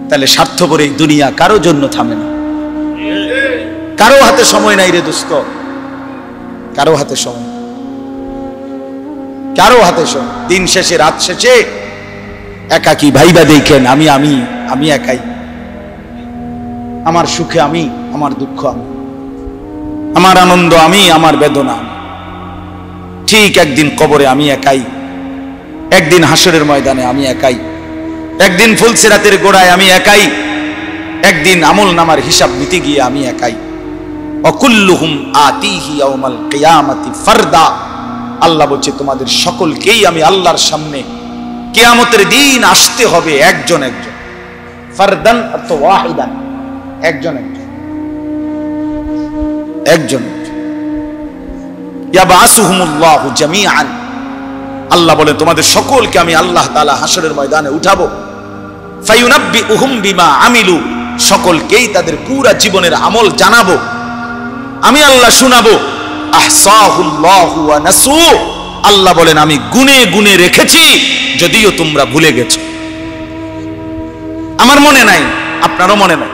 তাহলে স্বার্থপর এই দুনিয়া কারো জন্য থামে না। কারো হাতে সময় নাই রে দোস্ত, কারো হাতে সময়, কারো হাতে সময়। দিন শেষে, রাত শেষে একাকী ভাইবা দেখেন, আমি আমি আমি একাই, আমার সুখে আমি, আমার দুঃখ আমি, আমার আনন্দ আমি, আমার বেদনা। ঠিক একদিন কবরে আমি একাই, একদিন হাসরের ময়দানে আমি একাই, একদিন ফুলসিরাতের গোড়ায় আমি একাই, একদিন আমল নামার হিসাব নিতে গিয়ে আমি একাই। অকুল্লুহুম আতিহি ইয়াউমাল কিয়ামাতি ফারদা। আল্লাহ বলছে তোমাদের সকলকেই আমি আল্লাহর সামনে কিয়ামতের দিন আসতে হবে একজন একজন। ফারদান অর্থ ওয়াহিদান, একজন একজন, একজন। ইয়াবাসুহুমুল্লাহু জামিআন। আল্লাহ বলে তোমাদের সকলকে আমি আল্লাহ তাআলা হাসরের ময়দানে উঠাবো। ফায়ুনাব্বিউহুম বিমা আমিলু। সকলকেই তাদের পুরা জীবনের আমল জানাবো, আমি আল্লাহ শোনাবো। আহসাহুল্লাহু ওয়া নাসু। আল্লাহ বলেন আমি গুনে গুনে রেখেছি, যদিও তোমরা ভুলে গেছো। আমার মনে নাই, আপনারও মনে নাই।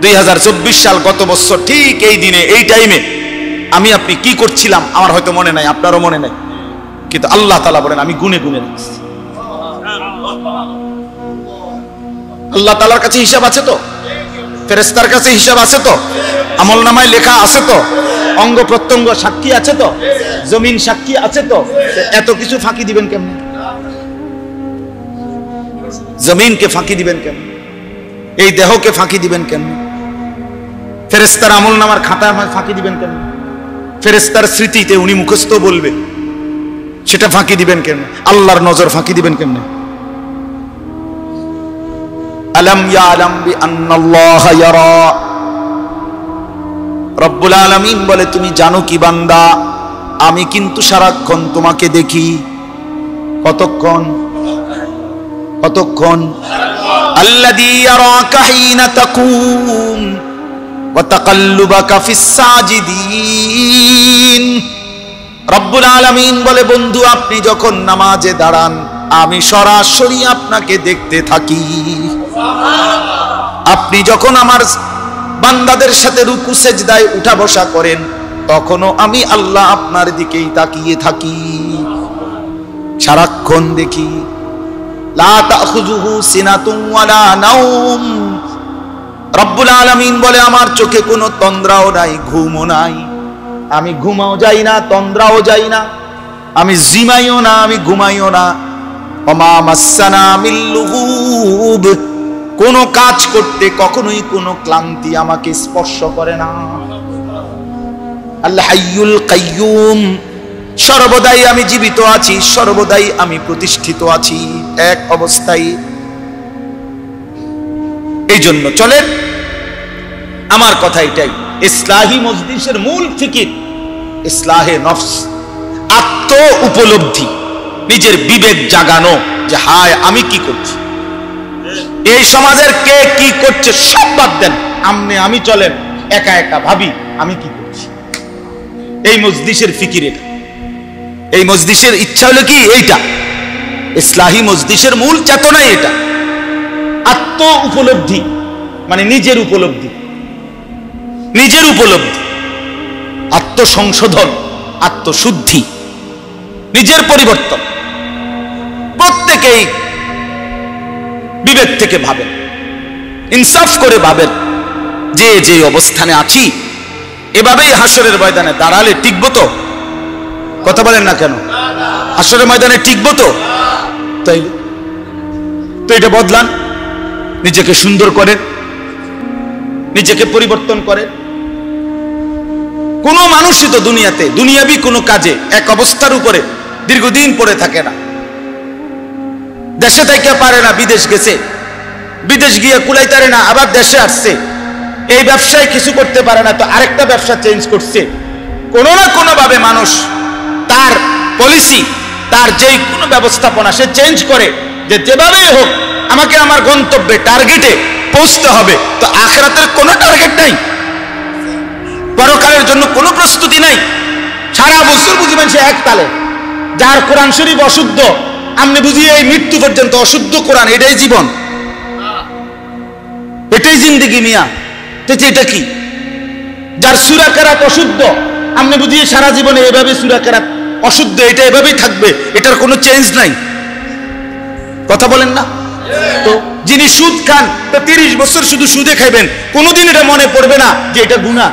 2024 সাল গত বছর ঠিক এই দিনে, এই টাইমে আমি আপনি কি করছিলাম আমার হয়তো মনে নাই, আপনারও মনে নাই, কিন্তু আল্লাহ তাআলা বলেন আমি গুনে গুনে রেখেছি। আল্লাহ তাআলার কাছে হিসাব আছে তো, ফেরেশতার কাছে হিসাব আছে তো, আমলনামায় লেখা আছে তো, অঙ্গ প্রত্যঙ্গ সাক্ষী আছে তো, জমিন সাক্ষী আছে তো। এত কিছু ফাঁকি দিবেন কেমনে? জমিনকে ফাঁকি দিবেন কেমনে? এই দেহকে ফাঁকি দিবেন কেমনে? ফেরেশতার আমলনামার খাতা ফাঁকি দিবেন কেমনে? ফেরেশতার স্মৃতিতে উনি মুখস্থ বলবে, সেটা ফাঁকি দিবেন কেমনে? আল্লাহর নজর ফাঁকি দিবেন কেমনে? আলাম ইয়ালাম বিআন্নাল্লাহা ইয়ারা। রব্বুল আলামিন বলে তুমি জানো কি বান্দা, আমি কিন্তু সারাক্ষণ তোমাকে দেখি। কতক্ষণ? কতক্ষণ? আল্লাযী ইয়ারাকা হিনা তাকুম ওয়া তাকাল্লুবাকা ফিস সাজিদিন। রব্বুল আলামিন বলে বন্ধু আপনি যখন নামাজে দাঁড়ান, আমি সরাসরি আপনাকে দেখতে থাকি। আপনি যখন আমার বান্দাদের সাথে রুকু সেজদায় উঠা বসা করেন, তখনও আমি আল্লাহ আপনার দিকেই তাকিয়ে থাকি, সারাক্ষণ দেখি। লা তাখুযুহু সিনাতুন ওয়ালা নাওম। রব্বুল আলামিন বলে আমার চোখে কোনো তন্দ্রাও নাই, ঘুমও নাই। আমি ঘুমাও যাই না, তন্দ্রাও যাই না, আমি জিমাইও না, আমি ঘুমাইও না। ওমা মাসসানা মিন লুগুব। কোন কাজ করতে কখনোই কোনো ক্লান্তি আমাকে স্পর্শ করে না। আল হাইয়ুল কাইয়ুম। সর্বদাই আমি জীবিত আছি, সর্বদাই আমি প্রতিষ্ঠিত আছি এক অবস্থায়। এই জন্য চলেন, আমার কথা এটাই, ইসলাহি মজলিসের মূল ফিকির ইসলাহে নফস, আত্ম উপলব্ধি, নিজের বিবেক জাগানো যে হায় আমি কি করছি, এই সমাজের কে কি করছে সব বাদ দেন, আমনে আমি চলেন, একা একা ভাবি আমি কি করছি। এই মজলিসের ফিকির এটা, এই মজলিসের ইচ্ছা হলো কি এইটা, ইসলাহি মজলিসের মূল চেতনাই এটা। আত্ম উপলব্ধি মানে নিজের উপলব্ধি, নিজের উপলব্ধি, আত্মসংশোধন, আত্মশুদ্ধি, নিজের পরিবর্তন। প্রত্যেকেই বিবেক থেকে ভাবেন, ইনসাফ করে ভাবেন যে যে অবস্থানে আছি এভাবেই হাসরের ময়দানে দাঁড়ালে টিকবো তো? কথা বলেন না কেন? হাসরের ময়দানে টিকবো তো? তাই তো এটা বদলান, নিজেকে সুন্দর করেন, নিজেকে পরিবর্তন করেন। কোন মানুষই তো দুনিয়াতে দুনিয়াবি কোনো কাজে এক অবস্থার উপরে দীর্ঘদিন পড়ে থাকে না। দেশে থেকে পারে না, বিদেশ গেছে, বিদেশ গিয়ে কুলাইতারে না, আবার দেশে আসছে, এই ব্যবসায় কিছু করতে পারে না তো আরেকটা ব্যবসা চেঞ্জ করছে। কোনো না কোনো ভাবে মানুষ তার পলিসি, তার যেই কোনো ব্যবস্থাপনা সে চেঞ্জ করে, যে যেভাবেই হোক আমাকে আমার গন্তব্যে টার্গেটে পৌঁছতে হবে। তো আখিরাতের কোনো টার্গেট নাই, পরকালের জন্য কোনো প্রস্তুতি নাই। সারা বছর বুঝবেন সে এক তালে, যার কোরআন শরীফ অশুদ্ধ, আপনি বুঝিয়ে এই মৃত্যু পর্যন্ত অশুদ্ধ কোরআন, এটাই জীবন। জিন্দেগি মিয়া, এটা কি? যার সূরা কেরাত অশুদ্ধ, আপনি বুঝিয়ে সারা জীবনে এভাবে সূরা কেরাত অশুদ্ধ, এটা এভাবেই থাকবে, এটার কোনো চেঞ্জ নাই। কথা বলেন না? তো যিনি সুদ খান, তো 30 বছর শুধু সুদে খাইবেন, কোনোদিন এটা মনে পড়বে না যে এটা গুনাহ।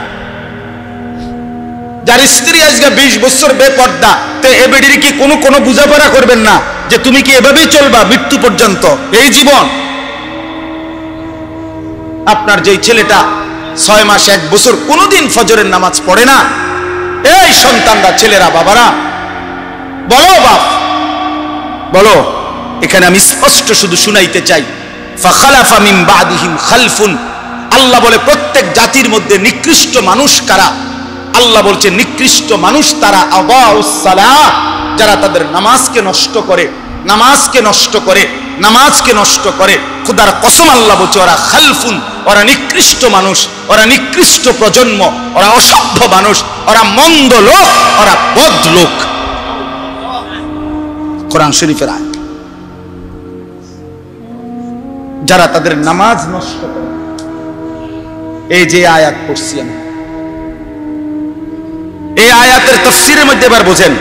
যার স্ত্রী আজকে 20 বছর বেপর্দা, তো এ বেডির কি কোনো বুঝাপড়া করবেন না যে তুমি কি এভাবেই চলবা মৃত্যু পর্যন্ত, এই জীবন? আপনার যেই ছেলেটা 6 মাস 1 বছর কোনোদিন ফজরের নামাজ পড়ে না, এই সন্তানরা, ছেলেরা, বাবারা বলো, বাপ বলো। এখানে আমি স্পষ্ট শুধু শুনাইতে চাই, ফাখালাফা মিন বাদিহিম খালফুন। আল্লাহ বলে প্রত্যেক জাতির মধ্যে নিকৃষ্ট মানুষ কারা? আল্লাহ বলছে নিকৃষ্ট মানুষ তারা আবাউস সালাহ, যারা তাদের নামাজকে নষ্ট করে, নামাজকে নষ্ট করে, নামাজকে নষ্ট করে। খোদার কসম আল্লাহ বলছে ওরা খালফুন, ওরা নিকৃষ্ট মানুষ, ওরা নিকৃষ্ট প্রজন্ম, ওরা অসভ্য মানুষ, ওরা মন্দ লোক, ওরা বদ লোক। কোরআন শরীফের আয়াত। যারা তাদের নামাজ নষ্ট করে, এই যে আয়াত পড়ছি আমি, এই আয়াতের তাফসীরের মধ্যে এবার বোঝেন,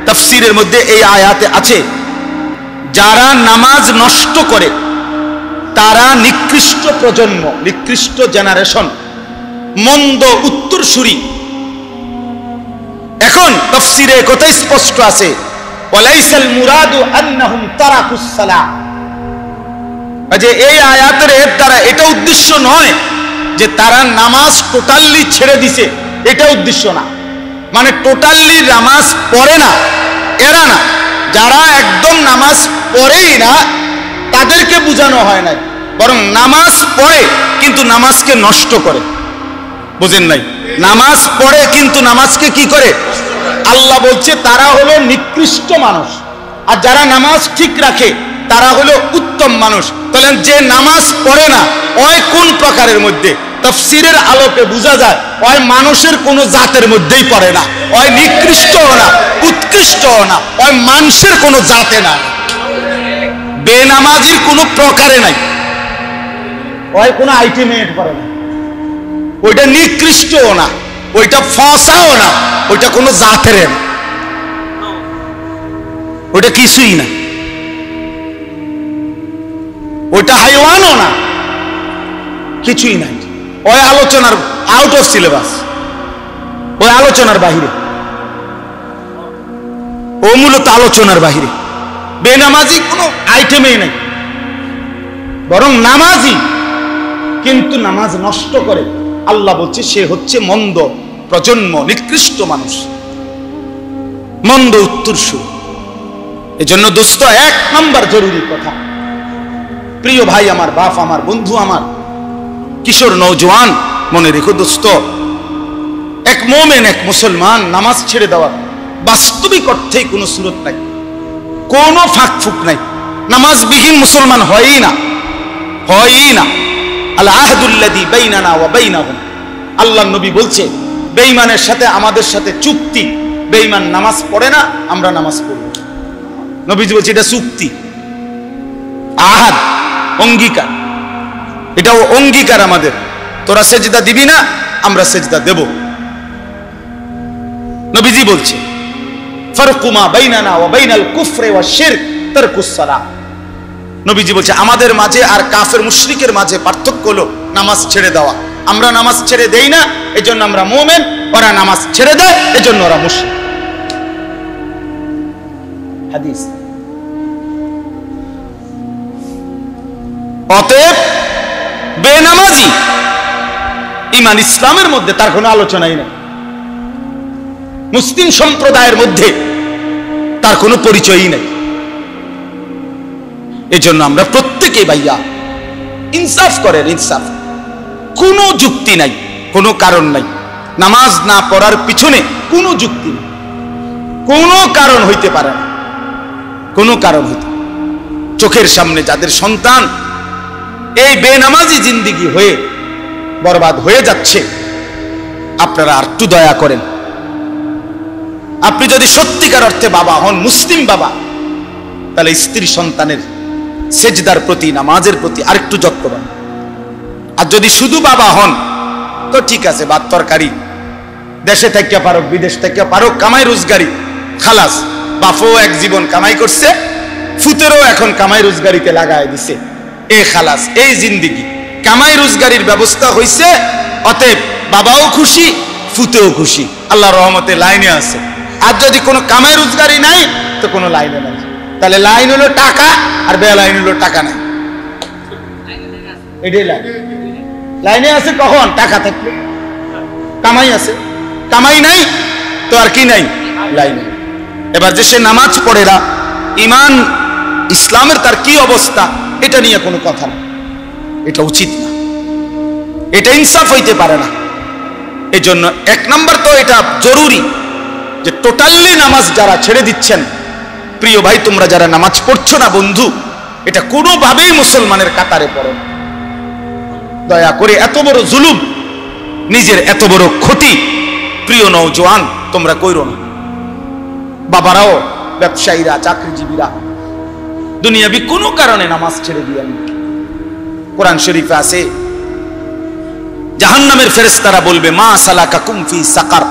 তাফসীরের মধ্যে এই আয়াতে আছে যারা নামাজ নষ্ট করে তারা নিকৃষ্ট প্রজন্ম, নিকৃষ্ট জেনারেশন, মন্দ উত্তরসূরি। এখন তাফসীরে কথা স্পষ্ট আছে, ওয়ালাইসাল মুরাদু আন্নাহুম তারাকুস সালাহ, যে এই আয়াতের এর দ্বারা এটা উদ্দেশ্য নয় যে তারা নামাজ টোটালি ছেড়ে দিছে, এটা উদ্দেশ্য না। মানে টোটালি নামাজ পড়ে না এরা না, যারা একদম নামাজ পড়েই না তাদেরকে বোঝানো হয় না, বরং নামাজ পড়ে কিন্তু নামাজকে নষ্ট করে। বুঝেন নাই? নামাজ পড়ে কিন্তু নামাজকে কি করে? আল্লাহ বলছে তারা হলো নিকৃষ্ট মানুষ, আর যারা নামাজ ঠিক রাখে তারা হলো উত্তম মানুষ। তাহলে যে নামাজ পড়ে না ওই কোন প্রকারের মধ্যে? তাফসীরের আলোকে বোঝা যায় ওই মানুষের কোন জাতের মধ্যেই পড়ে না, ওই নিকৃষ্টও না, উৎকৃষ্টও না, ওই মানুষের কোন জাতে না, বেনামাজির কোন প্রকারে নাই, ওই কোন আইটেমে পড়ে না, ওইটা নিকৃষ্টও না, ওইটা ফসাও না, ওইটা কোন জাতের না, ওইটা কিছুই না, ওইটা হাইওয়ানও না, কিছুই নাই। ওই আলোচনার আউট অফ সিলেবাস, ওই আলোচনার বাহিরে, ও মূলত আলোচনার বাহিরে। বেনামাজি কোনো আইটেমেই নাই, বরং নামাজি কিন্তু নামাজ নষ্ট করে। আল্লাহ বলছে সে হচ্ছে মন্দ প্রজন্ম, নিকৃষ্ট মানুষ, মন্দ উত্তরসূরি। এজন্য দোস্ত, 1 নাম্বার জরুরি কথা, প্রিয় ভাই আমার, বাপ আমার, বন্ধু আমার, কিশোর নওজোয়ান, মনে রেখো দোস্ত, এক মোমেন, এক মুসলমান নামাজ ছেড়ে দেওয়ার বাস্তবিক অর্থেই কোনো সুরত নাই, কোনো ফাঁক ফুক নাই। নামাজবিহীন মুসলমান হয়ই না, হয়ই না। আল আহদুল্লাযী বাইনানা ওয়া বাইনাহুম, আল্লাহর নবী বলছে বেঈমানের সাথে আমাদের সাথে চুক্তি, বেঈমান নামাজ পড়ে না, আমরা নামাজ পড়ব। নবীজি বলছে এটা চুক্তি, আহাদ, অঙ্গীকার, এটাও অঙ্গীকার আমাদের। তোরা সেজদা দিবি না, আমরা সেজদা দেব। নবীজি বলছে ফারকু মা বাইনানা ওয়া বাইনাল কুফরি ওয়াশ শিরক তারকুস সালাহ। নবীজি বলছে আমাদের মাঝে আর কাফের মুশরিকের মাঝে পার্থক্য হলো নামাজ ছেড়ে দেওয়া। আমরা নামাজ ছেড়ে দেই না, এজন্য আমরা মুমিন, ওরা নামাজ ছেড়ে দেয় এজন্য ওরা মুশরিক। হাদিস। অতএব বেনামাজি ঈমান ইসলামের মধ্যে তার কোনো আলোচনাই নেই, মুসলিম সম্প্রদায়ের মধ্যে তার কোনো পরিচয়ই নেই। এজন্য আমরা প্রত্যেকেই ভাইয়া ইনসাফ করেন, ইনসাফ, কোনো যুক্তি নাই, কোনো কারণ নাই। নামাজ না পড়ার পিছনে কোনো যুক্তি নেই, কোনো কারণ হইতে পারে না, কোনো কারণ হইতে। চোখের সামনে যাদের সন্তান এই বেনামাজি জিন্দেগি হয়ে বরবাদ হয়ে যাচ্ছে, আপনারা আর একটু দয়া করেন। আপনি যদি সত্যিকার অর্থে বাবা হন, মুসলিম বাবা, তাহলে স্ত্রী সন্তানের সেজদার প্রতি, নামাজের প্রতি আরেকটু যত্নবান, আর যদি শুধু বাবা হন তো ঠিক আছে, ভাত তরকারি দেশে থেকে পারুক বিদেশ থেকে পারুক কামাই রোজগারি খালাস। বাপও এক জীবন কামাই করছে, ফুতেরও এখন কামাই রোজগারিতে লাগায় দিছে, এ খালাস, এই জিন্দিগি কামাই রোজগারির ব্যবস্থা হইছে। অতএব বাবাও খুশি, ফুতেও খুশি, আল্লাহর রহমতে লাইনে আছে। আর যদি কোনো কামাই রোজগারি নাই তো কোনো লাইনে নাই। তাহলে লাইন হলো টাকা আর বেলাইন হলো টাকা নাই। এটাই লাইন। লাইনে আছে কখন? টাকা থাকলে। কামাই আছে, কামাই নাই তো আর কি নাই? লাইনে। এবার যে সে নামাজ পড়ে না, ইমান ইসলামের তার কি অবস্থা, এটা নিয়ে কোনো কথা না, এটা উচিত না, এটা ইনসাফ হইতে পারে না। এই জন্য এক নম্বর তো এটা জরুরি যে টোটালি নামাজ যারা ছেড়ে দিচ্ছেন, প্রিয় ভাই তোমরা যারা নামাজ পড়ছো না বন্ধু, এটা কোনোভাবেই মুসলমানের কাতারে পড়ো না। দয়া করে এত বড় জুলুম, নিজের এত বড় ক্ষতি প্রিয় নওজোয়ান তোমরা কইরো না। বাবারাও, ব্যবসায়ীরা, চাকরিজীবীরা দুনিয়াবি কোনো কারণে নামাজ ছেড়ে দিয়ে না। কোরআন শরীফে আছে জাহান্নামের ফেরেশতারা বলবে মা সালাকাকুম ফি সাকার।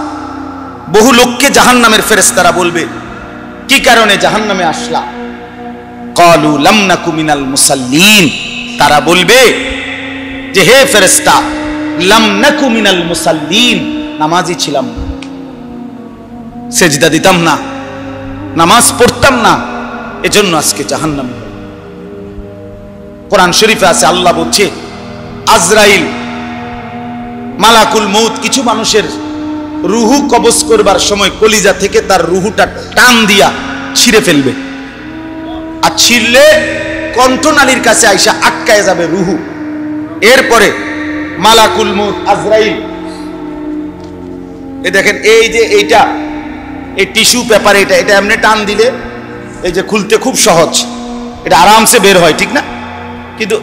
বহু লোককে জাহান্নামের ফেরেশতারা বলবে কি কারণে জাহান্নামে আসলা? ক্বালু লাম নাকু মিনাল মুসাল্লিন। তারা বলবে যে হে ফেরেশতা, লাম নাকু মিনাল মুসাল্লিন, নামাজি ছিলাম না, সেজদা দিতাম না, নামাজ পড়তাম না, এজন্য আজকে জাহান্নামে। কোরআন শরীফে আছে আল্লাহ বলছে আজরাইল মালাকুল মউত কিছু মানুষের রুহু কবজ করবার সময় কলিজা থেকে তার রুহুটা টান দিয়া ছিঁড়ে ফেলবে, আর ছিঁড়লে কণ্ঠনালীর কাছে আইসা আটকায় যাবে রুহু। এরপরে মালাকুল মউত আজরাইল, এই দেখেন এই যে এইটা, এই টিস্যু পেপার, এটা এটা এমনি টান দিলে এই যে খুলতে খুব সহজ, এটা আরামসে বের হয়, ঠিক না? কিন্তু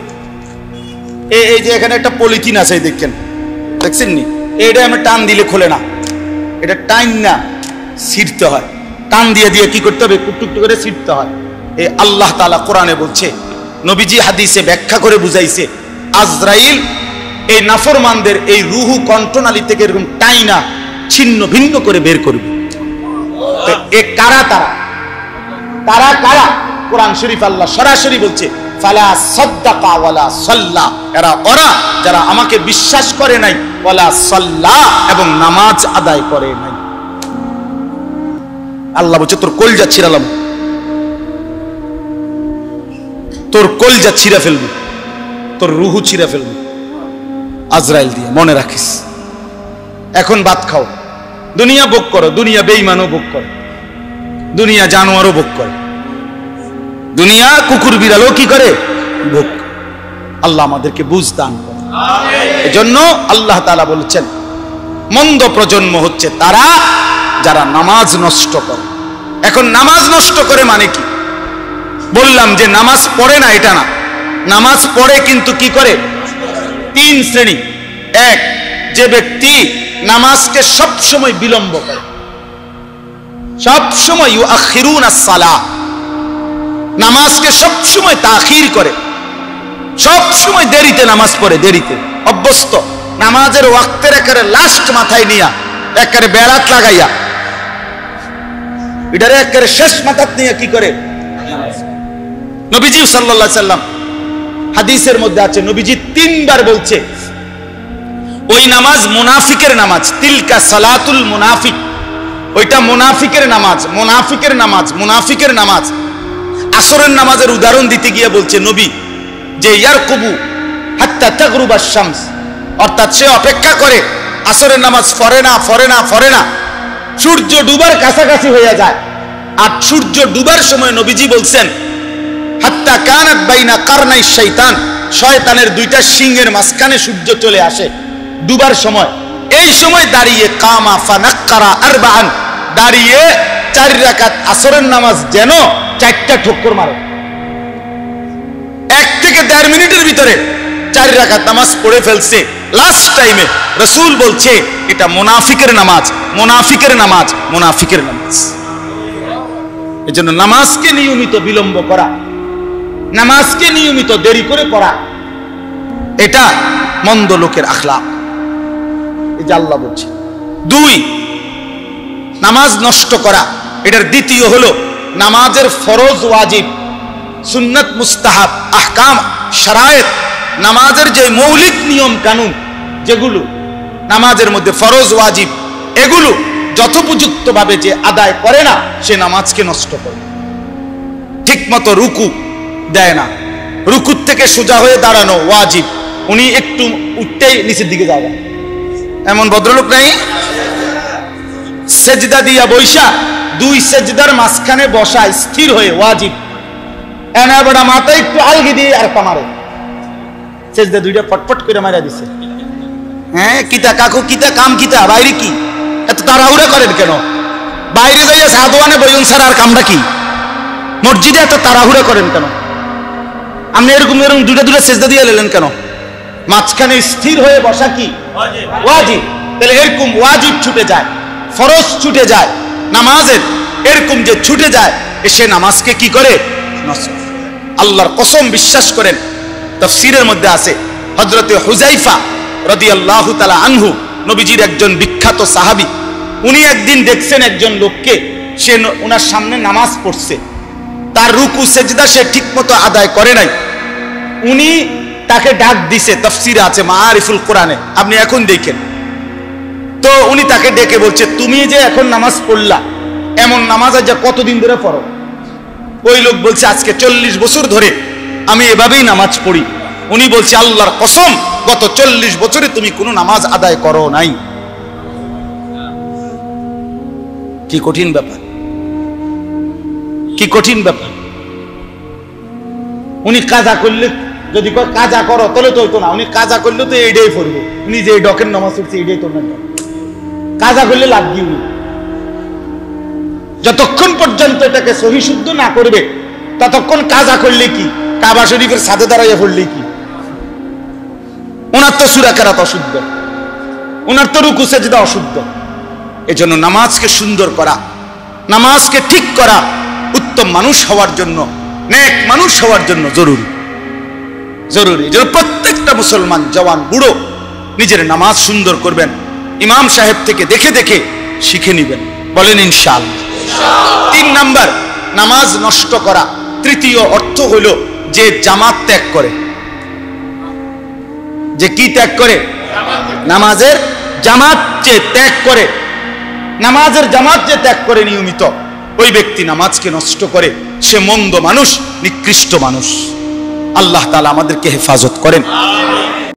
এই যে এখানে একটা পলিথিন আছে, দেখেন, দেখছেন নি, এটা আমি টান দিলে খোলে না, এটা টাইম না ছিঁড়তে হয়, টান দিয়ে দিয়ে কি করতে হবে? টুকটুক করে ছিঁড়তে হয়। এই আল্লাহ তাআলা কোরআনে বলছে, নবীজি হাদিসে ব্যাখ্যা করে বুঝাইছে, আজরাইল এই নাফরমানদের এই রুহু কণ্ঠনালী থেকে এরকম টাইনা ছিন্ন ভিন্ন করে বের করবে। এ কারা? তারা কারা? কোরআন শরীফ আল্লাহ সরাসরি বলছে ফালা সাদ্দাকা ওয়ালা সাল্লা, ওরা যারা আমাকে বিশ্বাস করে নাই, ওয়ালা সাল্লা, এবং নামাজ আদায় করে নাই। আল্লাহ বলছে তোর কলজা ছিঁড়ালাম, তোর কলজা ছিঁড়া ফেলবো, তোর রুহু ছিঁড়া ফেলবো আজরাইল দিয়ে, মনে রাখিস। এখন ভাত খাও, দুনিয়া ভোগ করো, দুনিয়া বেঈমানও ভোগ করে, দুনিয়া জানোয়ারও ভোগ করে, দুনিয়া কুকুর বিড়ালও কি করে? ভোগ। আল্লাহ আমাদেরকে বুঝ দান করে। এজন্য আল্লাহ তাআলা বলেছেন মন্দ প্রজন্ম হচ্ছে তারা যারা নামাজ নষ্ট করে। এখন নামাজ নষ্ট করে মানে কি? বললাম যে নামাজ পড়ে না এটা না, নামাজ পড়ে কিন্তু কি করে? তিন শ্রেণী। এক, যে ব্যক্তি নামাজকে সব সময় বিলম্ব করে, সব সময় ইউআখিরুনাস সালাহ, নামাজকে সব সময় তাখির করে, সব সময় দেরিতে নামাজ পড়ে, দেরিতে অভ্যস্ত, নামাজের ওয়াক্তের একেবারে লাস্ট মাথায় নিয়া একেবারে বেড়াত লাগাইয়া এটারে একেবারে শেষ মাথাত নিয়ে কি করে? নবীজি সাল্লাল্লাহু আলাইহি সাল্লাম হাদিসের মধ্যে আছে, নবীজি তিনবার বলছে ওই নামাজ মুনাফিকের নামাজ, তিলকা সালাতুল মুনাফিক, ওইটা মুনাফিকের নামাজ, মুনাফিকের নামাজ, মুনাফিকের নামাজ। আসরের নামাজের উদাহরণ দিতে গিয়ে বলছে নবী যে ইয়ারকুবু হাত্তা তাগরুবাশ শামস, অর্থাৎ সে অপেক্ষা করে, আসরের নামাজ পড়ে না, সূর্য ডুবার কাছাকাছি হয়ে যায়। আর সূর্য ডুবার সময় নবীজি বলছেন হাত্তা কানাত বাইনা কারনাই শয়তান, শয়তানের দুইটা সিংহের মাঝখানে সূর্য চলে আসে ডুবার সময়। এই সময় দাঁড়িয়ে কামা ফানাক্কারা আরবাআন, দাঁড়িয়ে 4 রাকাত আসরের নামাজ যেন 4টা ঠক্কর মারে। 1 থেকে 1.5 মিনিটের ভিতরে 4 রাকাত নামাজ পড়ে ফেলছে লাস্ট টাইমে। রাসূল বলছে এটা মুনাফিকের নামাজ, মুনাফিকের নামাজ, মুনাফিকের নামাজ। এজন্য নামাজকে নিয়মিত বিলম্ব করা, নামাজকে নিয়মিত দেরি করে পড়া, এটা মন্দ লোকের আখলাক। এই যে আল্লাহ বলছে। 2, নামাজ নষ্ট করা, এটার দ্বিতীয় হলো নামাজের ফরজ ওয়াজিব, সুন্নাত মুস্তাহাব, আহকাম শারায়েত, নামাজের যে মৌলিক নিয়ম কানুন যেগুলো নামাজের মধ্যে ফরজ ওয়াজিব, এগুলো যথোপযুক্ত ভাবে যে আদায় করে না সে নামাজকে নষ্ট করে। ঠিক মতো রুকু দেয় না, রুকুর থেকে সোজা হয়ে দাঁড়ানো ওয়াজিব, উনি একটু উঠতেই নিচের দিকে যাবেন, এমন ভদ্রলোক নাই? সেজদা দিয়া বৈশা 2 সেজদার মাঝখানে বসা স্থির হয়ে ওয়াজিব, এনা বড় মাথা একটু আলগি দিয়ে আর পামারে সেজদা 2টা ফটফট করে মারা দিছে। হ্যাঁ, কিতা কাকু, কিতা কাম, কিতা বাইরে কি এত তাড়াহুড়া করেন কেন? বাইরে যাইয়া সাদওয়ানে বইন স্যার, আর কামটা কি? মসজিদে এত তাড়াহুড়া করেন কেন? আপনি এরকম 2টা সেজদা দিয়ে নিলেন কেন? মাঝখানে স্থির হয়ে বসা কি ওয়াজিব? তাহলে এরকম ওয়াজিব ছুটে যায়, ফরজ ছুটে যায় নামাজের, এরকম যে ছুটে যায় সে নামাজকে কি করে? নষ্ট। আল্লাহর কসম, বিশ্বাস করেন, তাফসীরের মধ্যে আছে হযরতে হুযায়ফা রাদিয়াল্লাহু তাআলা আনহু, নবীজির একজন বিখ্যাত সাহাবী, উনি একদিন দেখছেন একজন লোককে, সে ওনার সামনে নামাজ পড়ছে, তার রুকু সেজদা সে ঠিকমতো আদায় করে নাই। উনি তাকে ডাক দিছে, তাফসীরে আছে মাআরিফুল কোরআনে, আপনি এখন দেখেন। তো উনি তাকে ডেকে বলছে, তুমি যে এখন নামাজ পড়লা, এমন নামাজ আজ কতদিন ধরে পড়ো? ওই লোক বলছে, আজকে 40 বছর ধরে আমি এভাবেই নামাজ পড়ি। উনি বলছে, আল্লাহর কসম, গত 40 বছরে তুমি কোনো নামাজ আদায় করো নাই। কি কঠিন ব্যাপার, কি কঠিন ব্যাপার। উনি কাজা করলে, যদি কাজা করো তাহলে তো হইতো না, উনি কাজা করলে তো এইটাই পড়বো, উনি যে ডকের নামাজ পড়ছে এইটাই তো না, কাজা করলে লাভ কি? উনি যতক্ষণ পর্যন্ত এটাকে সহি শুদ্ধ না করবে ততক্ষণ কাজা করলে কি, কাবা শরীফের সাথে দাঁড়াইয়া পড়লে কি? ওনার তো সূরা কেরাত অশুদ্ধ, ওনার তো রুকু সেজদা অশুদ্ধ। এজন্য নামাজকে সুন্দর করা, নামাজকে ঠিক করা উত্তম মানুষ হওয়ার জন্য, নেক মানুষ হওয়ার জন্য জরুরি, জরুরি। যেন প্রত্যেকটা মুসলমান জওয়ান বুড়ো নিজের নামাজ সুন্দর করবেন, ইমাম সাহেব থেকে দেখে দেখে শিখে নিবেন, বলেন ইনশাআল্লাহ। 3 নাম্বার, নামাজ নষ্ট করা, তৃতীয় অর্থ হলো যে জামাত ত্যাগ করে। যে কি ত্যাগ করে? নামাজের জামাত যে ত্যাগ করে, নামাজের জামাত যে ত্যাগ করে নিয়মিত, ওই ব্যক্তি নামাজকে নষ্ট করে, সে মন্দ মানুষ, নিকৃষ্ট মানুষ। আল্লাহ তাআলা আমাদেরকে হেফাজত করেন।